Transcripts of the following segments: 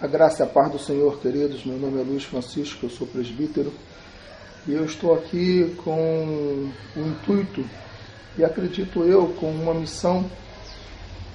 A graça e a paz do Senhor, queridos. Meu nome é Luiz Francisco, eu sou presbítero e eu estou aqui com o intuito, e acredito eu, com uma missão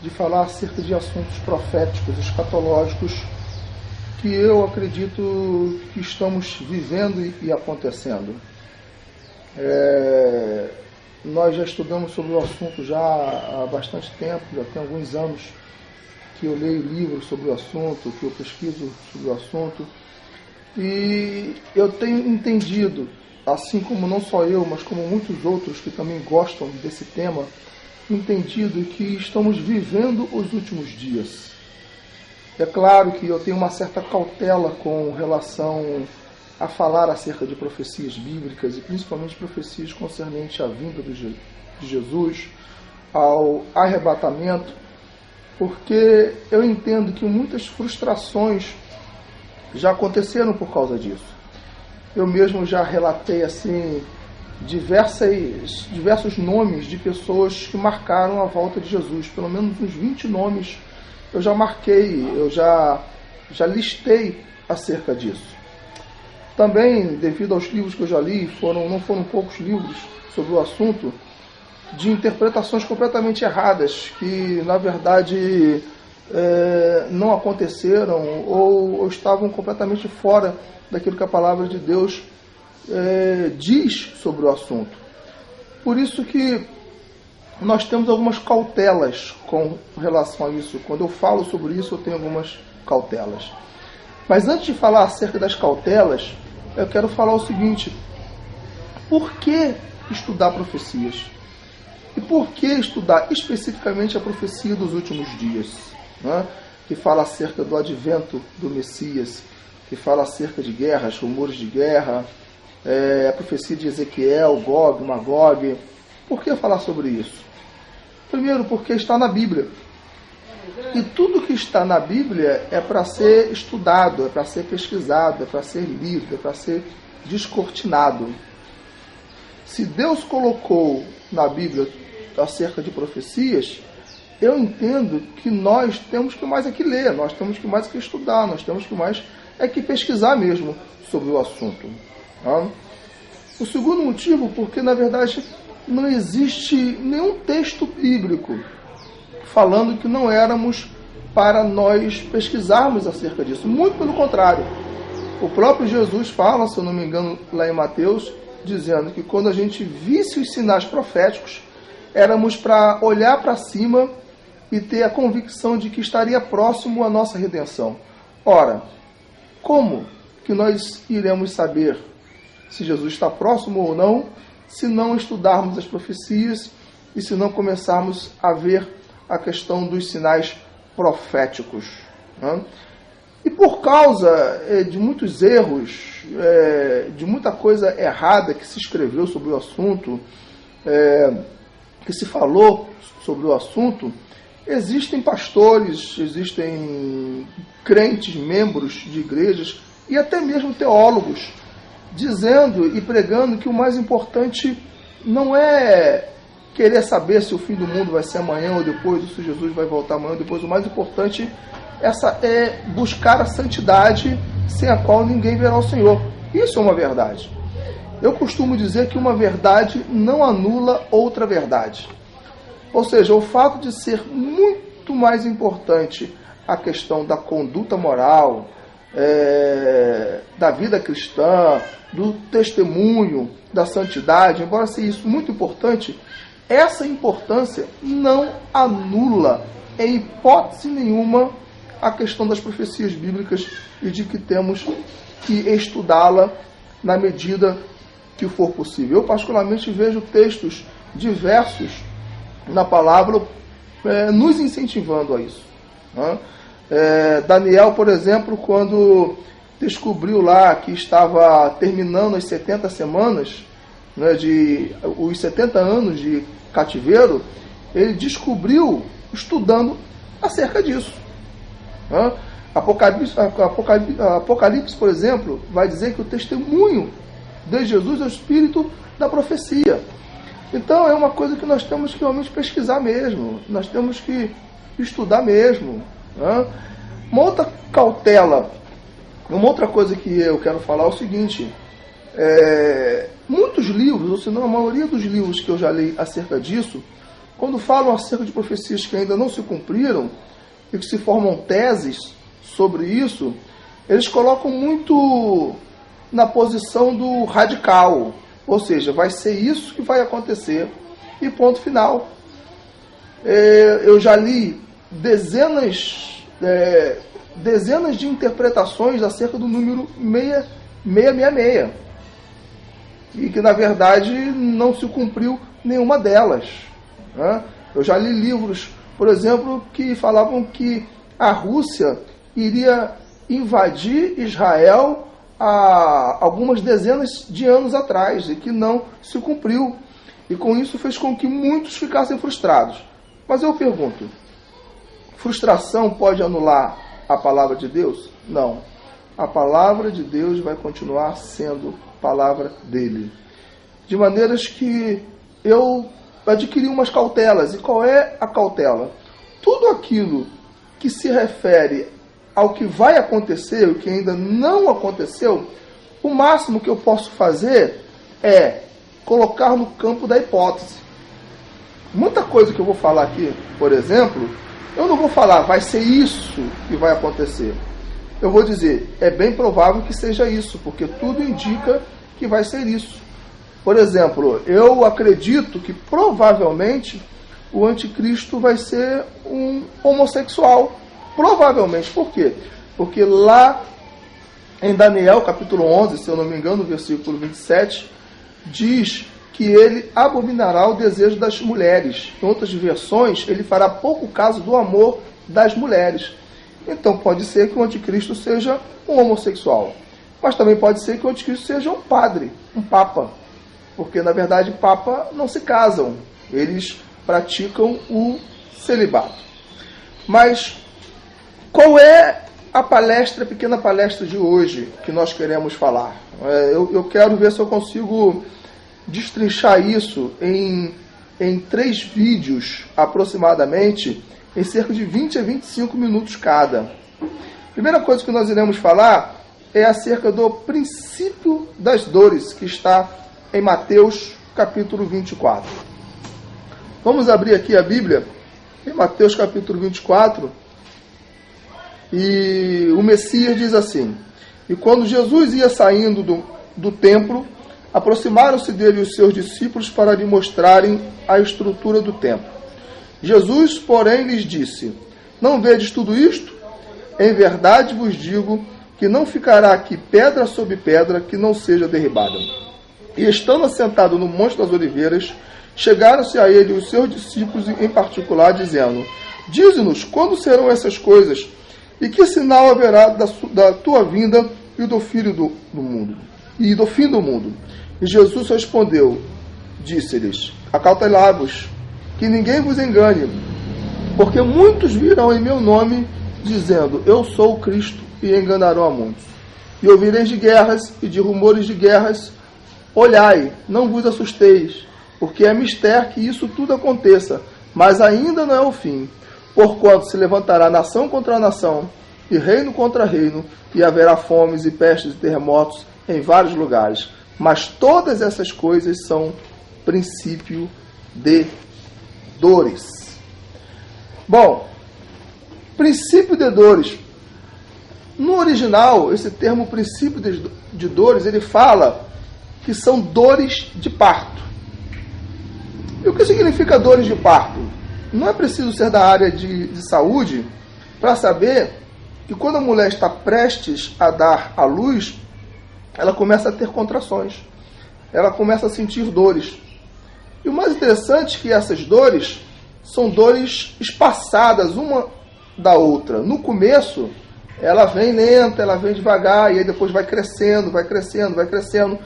de falar acerca de assuntos proféticos, escatológicos, que eu acredito que estamos vivendo e acontecendo. Nós já estudamos sobre o assunto já há bastante tempo, já tem alguns anos que eu leio livros sobre o assunto, que eu pesquiso sobre o assunto, e eu tenho entendido, assim como não só eu, mas como muitos outros que também gostam desse tema, entendido que estamos vivendo os últimos dias. É claro que eu tenho uma certa cautela com relação a falar acerca de profecias bíblicas, e principalmente profecias concernentes à vinda de Jesus, ao arrebatamento, porque eu entendo que muitas frustrações já aconteceram por causa disso. Eu mesmo já relatei assim diversos nomes de pessoas que marcaram a volta de Jesus. Pelo menos uns 20 nomes eu já marquei, eu já listei acerca disso. Também, devido aos livros que eu já li, não foram poucos livros sobre o assunto, de interpretações completamente erradas, que na verdade não aconteceram ou estavam completamente fora daquilo que a palavra de Deus diz sobre o assunto. Por isso que nós temos algumas cautelas com relação a isso. Quando eu falo sobre isso, eu tenho algumas cautelas. Mas antes de falar acerca das cautelas, eu quero falar o seguinte: por que estudar profecias? E por que estudar especificamente a profecia dos últimos dias, né? Que fala acerca do advento do Messias, que fala acerca de guerras, rumores de guerra, a profecia de Ezequiel, Gog, Magog. Por que falar sobre isso? Primeiro, porque está na Bíblia. E tudo que está na Bíblia é para ser estudado, é para ser pesquisado, é para ser lido, é para ser descortinado. Se Deus colocou na Bíblia acerca de profecias, eu entendo que nós temos que mais é que ler, nós temos que mais é que estudar, nós temos que mais é que pesquisar mesmo sobre o assunto. Tá? O segundo motivo, porque na verdade não existe nenhum texto bíblico falando que não éramos para nós pesquisarmos acerca disso. Muito pelo contrário. O próprio Jesus fala, se eu não me engano, lá em Mateus, dizendo que quando a gente visse os sinais proféticos, éramos para olhar para cima e ter a convicção de que estaria próximo a nossa redenção. Ora, como que nós iremos saber se Jesus está próximo ou não, se não estudarmos as profecias e se não começarmos a ver a questão dos sinais proféticos, né? E por causa de muitos erros, de muita coisa errada que se escreveu sobre o assunto, que se falou sobre o assunto, existem pastores, existem crentes, membros de igrejas e até mesmo teólogos dizendo e pregando que o mais importante não é querer saber se o fim do mundo vai ser amanhã ou depois, ou se Jesus vai voltar amanhã ou depois. O mais importante é buscar a santidade, sem a qual ninguém verá o Senhor. Isso é uma verdade. Eu costumo dizer que uma verdade não anula outra verdade. Ou seja, o fato de ser muito mais importante a questão da conduta moral, da vida cristã, do testemunho, da santidade, embora seja isso muito importante, essa importância não anula, em hipótese nenhuma, a questão das profecias bíblicas e de que temos que estudá-la na medida que for possível. Eu particularmente vejo textos diversos na palavra nos incentivando a isso, né? Daniel, por exemplo, quando descobriu lá que estava terminando as 70 semanas, né, os 70 anos de cativeiro, ele descobriu estudando acerca disso, né? Apocalipse, por exemplo, vai dizer que o testemunho de Jesus é o espírito da profecia. Então é uma coisa que nós temos que realmente pesquisar mesmo, nós temos que estudar mesmo, né? Uma outra cautela, uma outra coisa que eu quero falar é o seguinte: muitos livros, ou se não a maioria dos livros que eu já li acerca disso, quando falam acerca de profecias que ainda não se cumpriram e que se formam teses sobre isso, eles colocam muito na posição do radical, ou seja, vai ser isso que vai acontecer e ponto final. Eu já li dezenas de interpretações acerca do número 666 e que na verdade não se cumpriu nenhuma delas, né? Eu já li livros, por exemplo, que falavam que a Rússia iria invadir Israel há algumas dezenas de anos atrás e que não se cumpriu, e com isso fez com que muitos ficassem frustrados. Mas eu pergunto, frustração pode anular a palavra de Deus? Não. A palavra de Deus vai continuar sendo palavra dele. De maneiras que eu adquiri umas cautelas. E qual é a cautela? Tudo aquilo que se refere ao que vai acontecer, o que ainda não aconteceu, o máximo que eu posso fazer é colocar no campo da hipótese. Muita coisa que eu vou falar aqui, por exemplo, eu não vou falar, vai ser isso que vai acontecer. Eu vou dizer, é bem provável que seja isso, porque tudo indica que vai ser isso. Por exemplo, eu acredito que provavelmente o anticristo vai ser um homossexual. Provavelmente. Por quê? Porque lá em Daniel, capítulo 11, se eu não me engano, versículo 27, diz que ele abominará o desejo das mulheres. Em outras versões, ele fará pouco caso do amor das mulheres. Então pode ser que o anticristo seja um homossexual. Mas também pode ser que o anticristo seja um padre, um papa. Porque, na verdade, papa não se casam. Eles praticam o celibato. Mas qual é a pequena palestra de hoje que nós queremos falar? Eu quero ver se eu consigo destrinchar isso em 3 vídeos, aproximadamente, em cerca de 20 a 25 minutos cada. Primeira coisa que nós iremos falar é acerca do princípio das dores, que está em Mateus capítulo 24. Vamos abrir aqui a Bíblia, em Mateus capítulo 24, e o Messias diz assim: e quando Jesus ia saindo do templo, aproximaram-se dele os seus discípulos para lhe mostrarem a estrutura do templo. Jesus, porém, lhes disse: não vedes tudo isto? Em verdade vos digo que não ficará aqui pedra sobre pedra que não seja derribada. E estando assentado no Monte das Oliveiras, chegaram-se a ele os seus discípulos em particular, dizendo: dize-nos quando serão essas coisas, e que sinal haverá da tua vinda e do filho do mundo, e do fim do mundo? E Jesus respondeu, disse-lhes: acautelai-vos, que ninguém vos engane, porque muitos virão em meu nome, dizendo: eu sou o Cristo, e enganarão a muitos. E ouvireis de guerras e de rumores de guerras. Olhai, não vos assusteis, porque é mister que isso tudo aconteça, mas ainda não é o fim. Porquanto se levantará nação contra nação, e reino contra reino, e haverá fomes e pestes e terremotos em vários lugares. Mas todas essas coisas são princípio de dores. Bom, princípio de dores. No original, esse termo princípio de dores, ele fala que são dores de parto. E o que significa dores de parto? Não é preciso ser da área de saúde para saber que quando a mulher está prestes a dar à luz, ela começa a ter contrações. Ela começa a sentir dores. E o mais interessante é que essas dores são dores espaçadas uma da outra. No começo, ela vem lenta, ela vem devagar, e aí depois vai crescendo, vai crescendo, vai crescendo.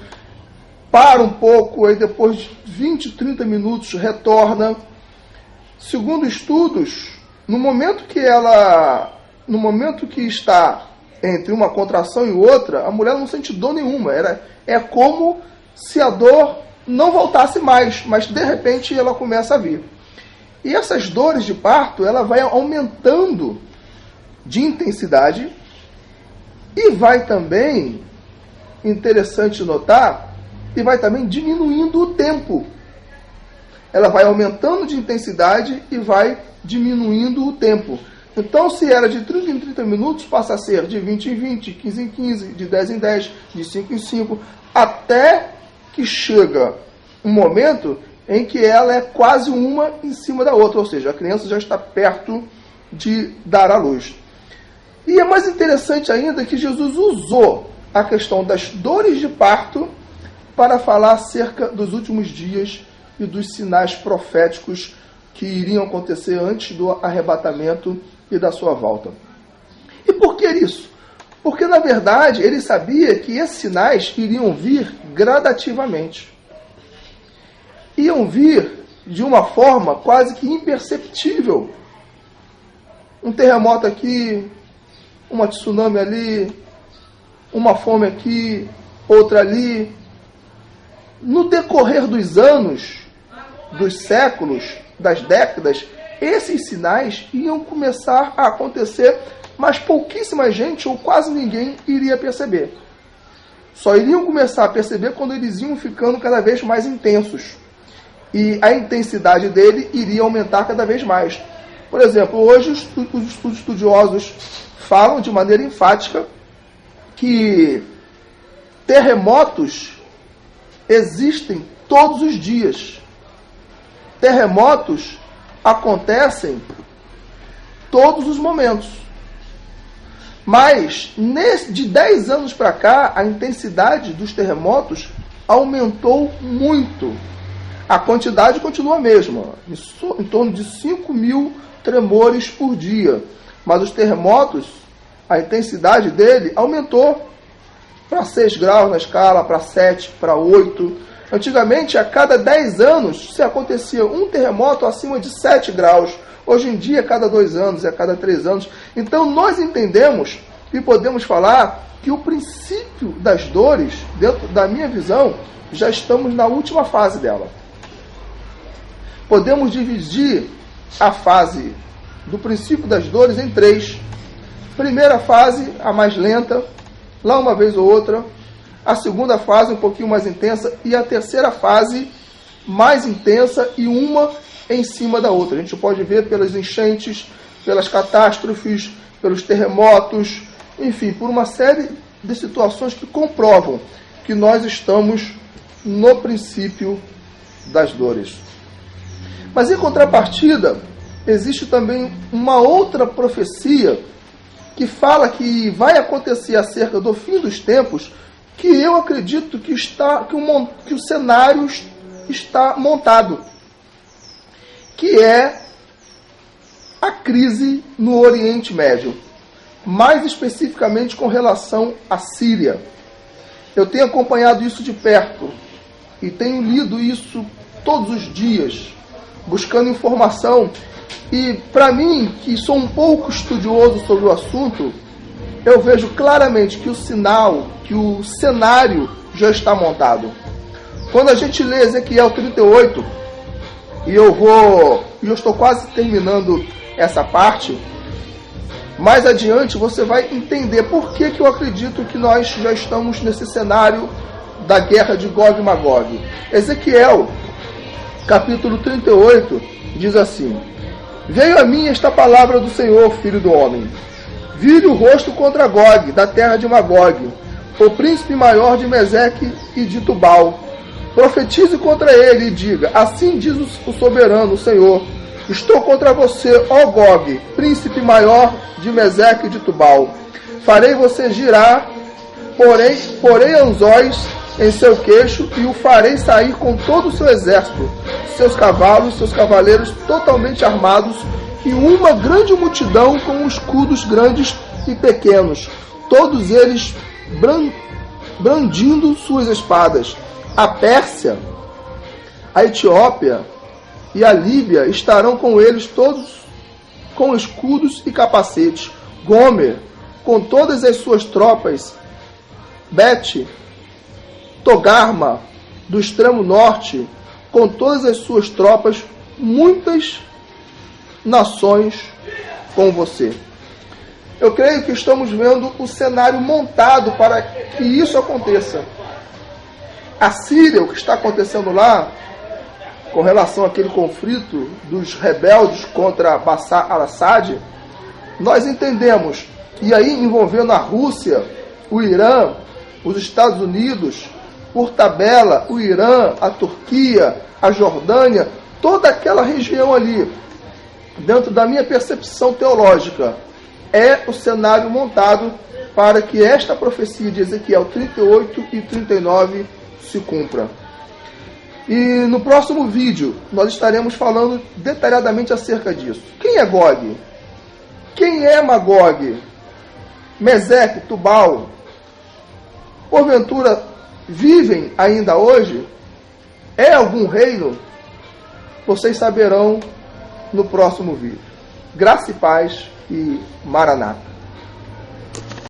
Para um pouco, aí depois de 20, 30 minutos retorna. Segundo estudos, no momento que está entre uma contração e outra, a mulher não sente dor nenhuma. É como se a dor não voltasse mais, mas de repente ela começa a vir. E essas dores de parto, ela vai aumentando de intensidade, e vai também, interessante notar, e vai também diminuindo o tempo. Ela vai aumentando de intensidade e vai diminuindo o tempo. Então, se era de 30 em 30 minutos, passa a ser de 20 em 20, 15 em 15, de 10 em 10, de 5 em 5, até que chega um momento em que ela é quase uma em cima da outra, ou seja, a criança já está perto de dar à luz. E é mais interessante ainda que Jesus usou a questão das dores de parto para falar acerca dos últimos dias e dos sinais proféticos que iriam acontecer antes do arrebatamento e da sua volta. E por que isso? Porque, na verdade, ele sabia que esses sinais iriam vir gradativamente. Iam vir de uma forma quase que imperceptível. Um terremoto aqui, uma tsunami ali, uma fome aqui, outra ali. No decorrer dos anos, dos séculos, das décadas, esses sinais iam começar a acontecer, mas pouquíssima gente ou quase ninguém iria perceber. Só iriam começar a perceber quando eles iam ficando cada vez mais intensos. E a intensidade dele iria aumentar cada vez mais. Por exemplo, hoje os estudiosos falam de maneira enfática que terremotos existem todos os dias. Terremotos acontecem todos os momentos. Mas, de 10 anos para cá, a intensidade dos terremotos aumentou muito. A quantidade continua a mesma, em torno de 5.000 tremores por dia. Mas os terremotos, a intensidade dele aumentou para 6 graus na escala, para 7, para 8. Antigamente, a cada 10 anos, se acontecia um terremoto acima de 7 graus. Hoje em dia, a cada 2 anos, a cada 3 anos. Então, nós entendemos e podemos falar que o princípio das dores, dentro da minha visão, já estamos na última fase dela. Podemos dividir a fase do princípio das dores em 3. Primeira fase, a mais lenta, lá uma vez ou outra. A segunda fase, um pouquinho mais intensa. E a terceira fase, mais intensa e uma em cima da outra. A gente pode ver pelas enchentes, pelas catástrofes, pelos terremotos, enfim, por uma série de situações que comprovam que nós estamos no princípio das dores. Mas em contrapartida, existe também uma outra profecia que fala que vai acontecer acerca do fim dos tempos, que eu acredito que o cenário está montado, que é a crise no Oriente Médio, mais especificamente com relação à Síria. Eu tenho acompanhado isso de perto e tenho lido isso todos os dias, buscando informação. E para mim, que sou um pouco estudioso sobre o assunto, eu vejo claramente que o cenário já está montado. Quando a gente lê Ezequiel 38, e eu estou quase terminando essa parte, mais adiante você vai entender por que eu acredito que nós já estamos nesse cenário da guerra de Gog e Magog. Ezequiel, capítulo 38, diz assim: Veio a mim esta palavra do Senhor, filho do homem. Vire o rosto contra Gog, da terra de Magog, o príncipe maior de Meseque e de Tubal. Profetize contra ele e diga: assim diz o soberano, o Senhor: estou contra você, ó Gog, príncipe maior de Meseque e de Tubal. Farei você girar, porei anzóis em seu queixo e o farei sair com todo o seu exército, seus cavalos, seus cavaleiros totalmente armados e uma grande multidão com escudos grandes e pequenos, todos eles brandindo suas espadas. A Pérsia, a Etiópia e a Líbia estarão com eles todos com escudos e capacetes. Gomer, com todas as suas tropas. Bet, Togarma, do extremo norte, com todas as suas tropas, muitas nações com você. Eu creio que estamos vendo o cenário montado para que isso aconteça. A Síria, o que está acontecendo lá, com relação àquele conflito dos rebeldes contra Bashar al-Assad, nós entendemos, e aí envolvendo a Rússia, o Irã, os Estados Unidos, por tabela, o Irã, a Turquia, a Jordânia, toda aquela região ali, dentro da minha percepção teológica, é o cenário montado para que esta profecia de Ezequiel 38 e 39 se cumpra. E no próximo vídeo nós estaremos falando detalhadamente acerca disso. Quem é Gog? Quem é Magog? Meseque, Tubal? Porventura vivem ainda hoje? É algum reino? Vocês saberão no próximo vídeo. Graça e paz e Maranata.